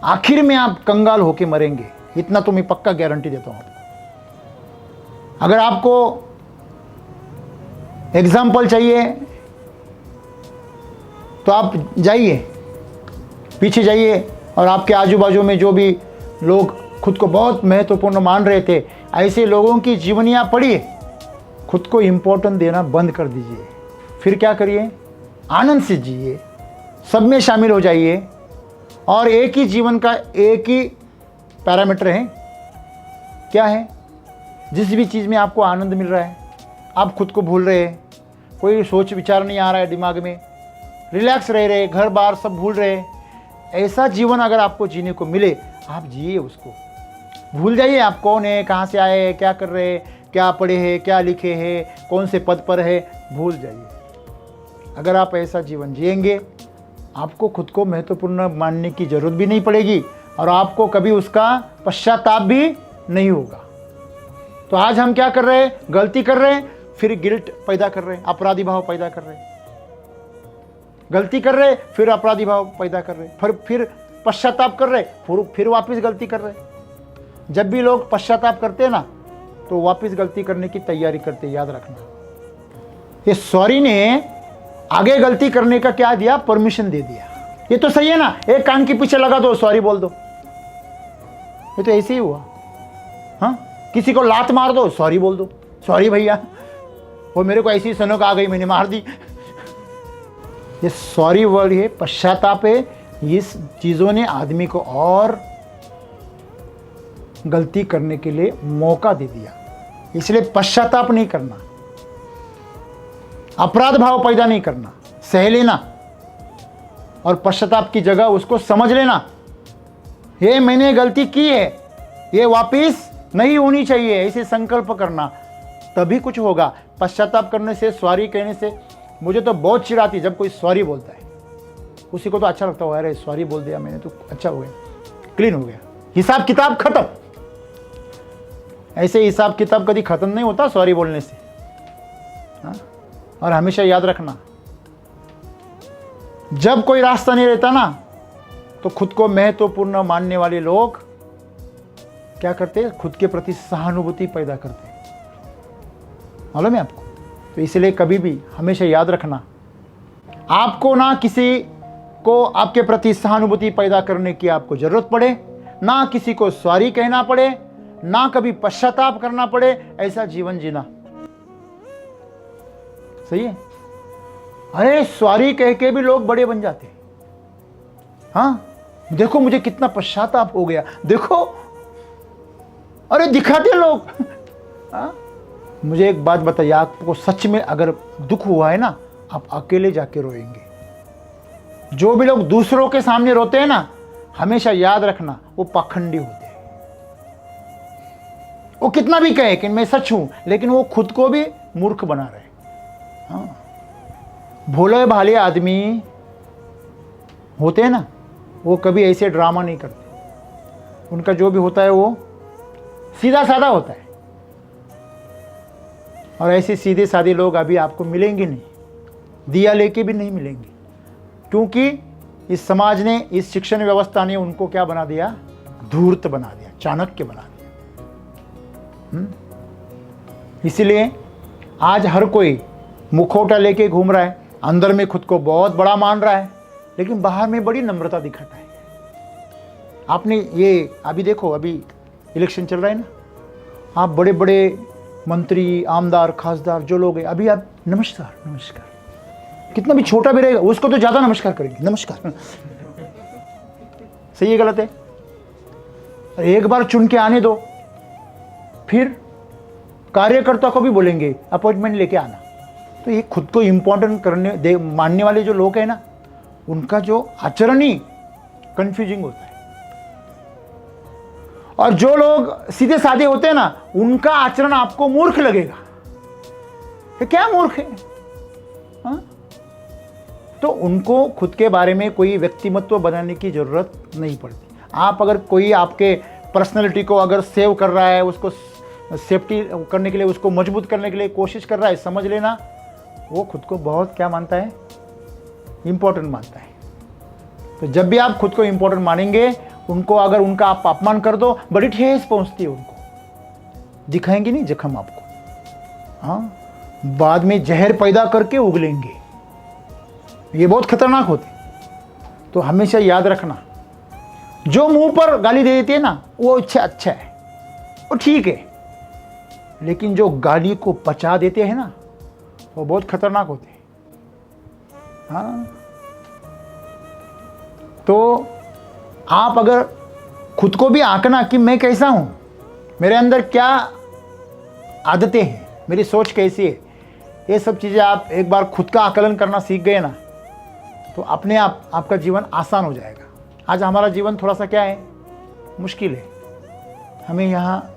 आखिर में आप कंगाल होके मरेंगे, इतना तो मैं पक्का गारंटी देता हूं आपको। अगर आपको एग्जाम्पल चाहिए तो आप जाइए, पीछे जाइए, और आपके आजू बाजू में जो भी लोग खुद को बहुत महत्वपूर्ण मान रहे थे, ऐसे लोगों की जीवनियाँ पढ़िए। खुद को इम्पोर्टेंट देना बंद कर दीजिए। फिर क्या करिए? आनंद से जिए, सब में शामिल हो जाइए। और एक ही जीवन का एक ही पैरामीटर है, क्या है? जिस भी चीज़ में आपको आनंद मिल रहा है, आप खुद को भूल रहे हैं, कोई सोच विचार नहीं आ रहा है दिमाग में, रिलैक्स रह रहे, घर बार सब भूल रहे, ऐसा जीवन अगर आपको जीने को मिले, आप जिए उसको। भूल जाइए आप कौन है, कहाँ से आए हैं, क्या कर रहे हैं, क्या पढ़े हैं, क्या लिखे हैं, कौन से पद पर है, भूल जाइए। अगर आप ऐसा जीवन जिएंगे, आपको खुद को महत्वपूर्ण मानने की जरूरत भी नहीं पड़ेगी, और आपको कभी उसका पश्चाताप भी नहीं होगा। तो आज हम क्या कर रहे हैं? गलती कर रहे हैं, फिर गिल्ट पैदा कर रहे हैं, अपराधी भाव पैदा कर रहे हैं। गलती कर रहे, फिर अपराधी भाव पैदा कर रहे, फिर पश्चाताप कर रहे, फिर वापस गलती कर रहे। जब भी लोग पश्चाताप करते हैं ना, तो वापस गलती करने की तैयारी करते, याद रखना। ये सॉरी ने आगे गलती करने का क्या दिया? परमिशन दे दिया। ये तो सही है ना, एक कान के पीछे लगा दो, सॉरी बोल दो। ये तो ऐसे ही हुआ। हाँ, किसी को लात मार दो, सॉरी बोल दो, सॉरी भैया, वो मेरे को ऐसी सनक आ गई, मैंने मार दी। ये सॉरी वर्ड है, पश्चाताप है। इस चीजों ने आदमी को और गलती करने के लिए मौका दे दिया। इसलिए पश्चाताप नहीं करना, अपराध भाव पैदा नहीं करना, सह लेना, और पश्चाताप की जगह उसको समझ लेना, ये मैंने गलती की है, ये वापिस नहीं होनी चाहिए, ऐसे संकल्प करना, तभी कुछ होगा। पश्चाताप करने से, सॉरी कहने से, मुझे तो बहुत चिढ़ आती जब कोई सॉरी बोलता है। उसी को तो अच्छा लगता होगा, अरे सॉरी बोल दिया मैंने तो अच्छा हो गया, क्लीन हो गया, हिसाब किताब खत्म। ऐसे हिसाब किताब कभी खत्म नहीं होता सॉरी बोलने से। हाँ? और हमेशा याद रखना, जब कोई रास्ता नहीं रहता ना, तो खुद को महत्वपूर्ण मानने वाले लोग क्या करते हैं? खुद के प्रति सहानुभूति पैदा करते हैं। मालूम है आपको? तो इसलिए कभी भी हमेशा याद रखना, आपको ना किसी को आपके प्रति सहानुभूति पैदा करने की आपको जरूरत पड़े, ना किसी को सॉरी कहना पड़े, ना कभी पश्चाताप करना पड़े। ऐसा जीवन जीना सही है। अरे सॉरी कह के भी लोग बड़े बन जाते हैं। हाँ, देखो मुझे कितना पश्चाताप हो गया, देखो, अरे दिखाते लोग। हाँ? मुझे एक बात बताइए, आपको सच में अगर दुख हुआ है ना, आप अकेले जाके रोएंगे। जो भी लोग दूसरों के सामने रोते हैं ना, हमेशा याद रखना वो पाखंडी होते हैं। वो कितना भी कहे कि मैं सच हूं, लेकिन वो खुद को भी मूर्ख बना रहे। हाँ, भोले भाले आदमी होते हैं ना, वो कभी ऐसे ड्रामा नहीं करते। उनका जो भी होता है वो सीधा साधा होता है। और ऐसे सीधे साधे लोग अभी आपको मिलेंगे नहीं, दिया लेके भी नहीं मिलेंगे, क्योंकि इस समाज ने, इस शिक्षण व्यवस्था ने उनको क्या बना दिया? धूर्त बना दिया, चाणक्य बना दिया। इसीलिए आज हर कोई मुखौटा लेके घूम रहा है, अंदर में खुद को बहुत बड़ा मान रहा है, लेकिन बाहर में बड़ी नम्रता दिखाता है। आपने ये अभी देखो, अभी इलेक्शन चल रहा है ना, आप बड़े बड़े मंत्री, आमदार, खासदार जो लोग हैं, अभी आप नमस्कार नमस्कार, कितना भी छोटा भी रहेगा उसको तो ज़्यादा नमस्कार करेंगे, नमस्कार। सही है गलत है? एक बार चुन के आने दो, फिर कार्यकर्ता को भी बोलेंगे अपॉइंटमेंट लेके आना। तो ये खुद को इम्पोर्टेंट करने मानने वाले जो लोग हैं ना, उनका जो आचरण ही कंफ्यूजिंग होता है। और जो लोग सीधे साधे होते हैं ना, उनका आचरण आपको मूर्ख लगेगा। ये क्या मूर्ख है? हाँ? तो उनको खुद के बारे में कोई व्यक्तिमत्व बनाने की जरूरत नहीं पड़ती। आप अगर कोई आपके पर्सनैलिटी को अगर सेव कर रहा है, उसको सेफ्टी करने के लिए, उसको मजबूत करने के लिए कोशिश कर रहा है, समझ लेना वो खुद को बहुत क्या मानता है? इम्पोर्टेंट मानता है। तो जब भी आप खुद को इम्पोर्टेंट मानेंगे, उनको अगर उनका आप अपमान कर दो, बड़ी ठेस पहुंचती है उनको, दिखाएंगे नहीं जख्म आपको। हाँ, बाद में जहर पैदा करके उगलेंगे, ये बहुत खतरनाक होते। तो हमेशा याद रखना, जो मुंह पर गाली दे देती है ना, वो अच्छा है, वो ठीक है, लेकिन जो गाली को पचा देते हैं ना, वो बहुत खतरनाक होते हैं। हाँ, तो आप अगर खुद को भी आंकना कि मैं कैसा हूं, मेरे अंदर क्या आदतें हैं, मेरी सोच कैसी है, ये सब चीज़ें आप एक बार खुद का आकलन करना सीख गए ना, तो अपने आप आपका जीवन आसान हो जाएगा। आज हमारा जीवन थोड़ा सा क्या है, मुश्किल है। हमें यहाँ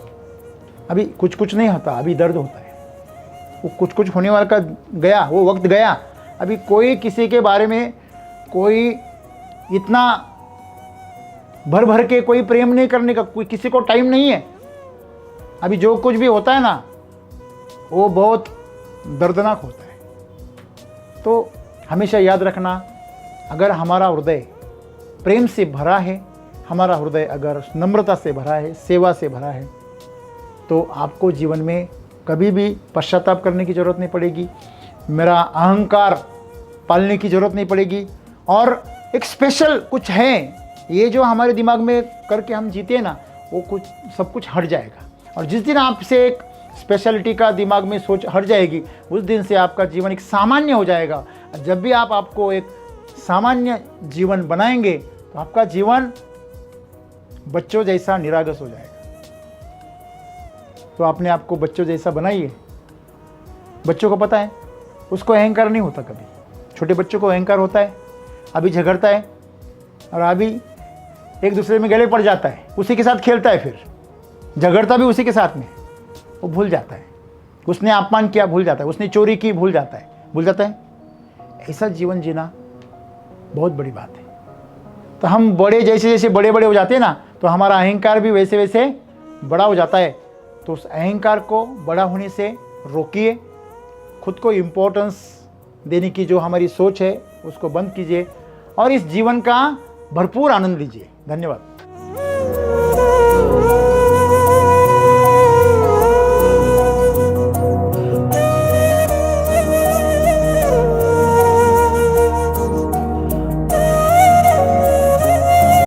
अभी कुछ कुछ नहीं होता, अभी दर्द होता है। वो कुछ कुछ होने वाला का गया, वो वक्त गया। अभी कोई किसी के बारे में कोई इतना भर भर के कोई प्रेम नहीं करने का, कोई किसी को टाइम नहीं है। अभी जो कुछ भी होता है ना, वो बहुत दर्दनाक होता है। तो हमेशा याद रखना, अगर हमारा हृदय प्रेम से भरा है, हमारा हृदय अगर नम्रता से भरा है, सेवा से भरा है, तो आपको जीवन में कभी भी पश्चाताप करने की ज़रूरत नहीं पड़ेगी, मेरा अहंकार पालने की ज़रूरत नहीं पड़ेगी। और एक स्पेशल कुछ है, ये जो हमारे दिमाग में करके हम जीते हैं ना, वो कुछ सब कुछ हट जाएगा। और जिस दिन आपसे एक स्पेशलिटी का दिमाग में सोच हट जाएगी, उस दिन से आपका जीवन एक सामान्य हो जाएगा। जब भी आप आपको एक सामान्य जीवन बनाएंगे, तो आपका जीवन बच्चों जैसा निरागस हो जाएगा। तो अपने आप को बच्चों जैसा बनाइए। बच्चों को पता है, उसको अहंकार नहीं होता कभी। छोटे बच्चों को अहंकार होता है, अभी झगड़ता है और अभी एक दूसरे में गले पड़ जाता है, उसी के साथ खेलता है, फिर झगड़ता भी उसी के साथ में। वो भूल जाता है, उसने अपमान किया भूल जाता है, उसने चोरी की भूल जाता है। ऐसा जीवन जीना बहुत बड़ी बात है। तो हम बड़े जैसे जैसे बड़े बड़े हो जाते हैं ना, तो हमारा अहंकार भी वैसे वैसे बड़ा हो जाता है। तो उस अहंकार को बड़ा होने से रोकिए, खुद को इम्पोर्टेंस देने की जो हमारी सोच है उसको बंद कीजिए और इस जीवन का भरपूर आनंद लीजिए। धन्यवाद।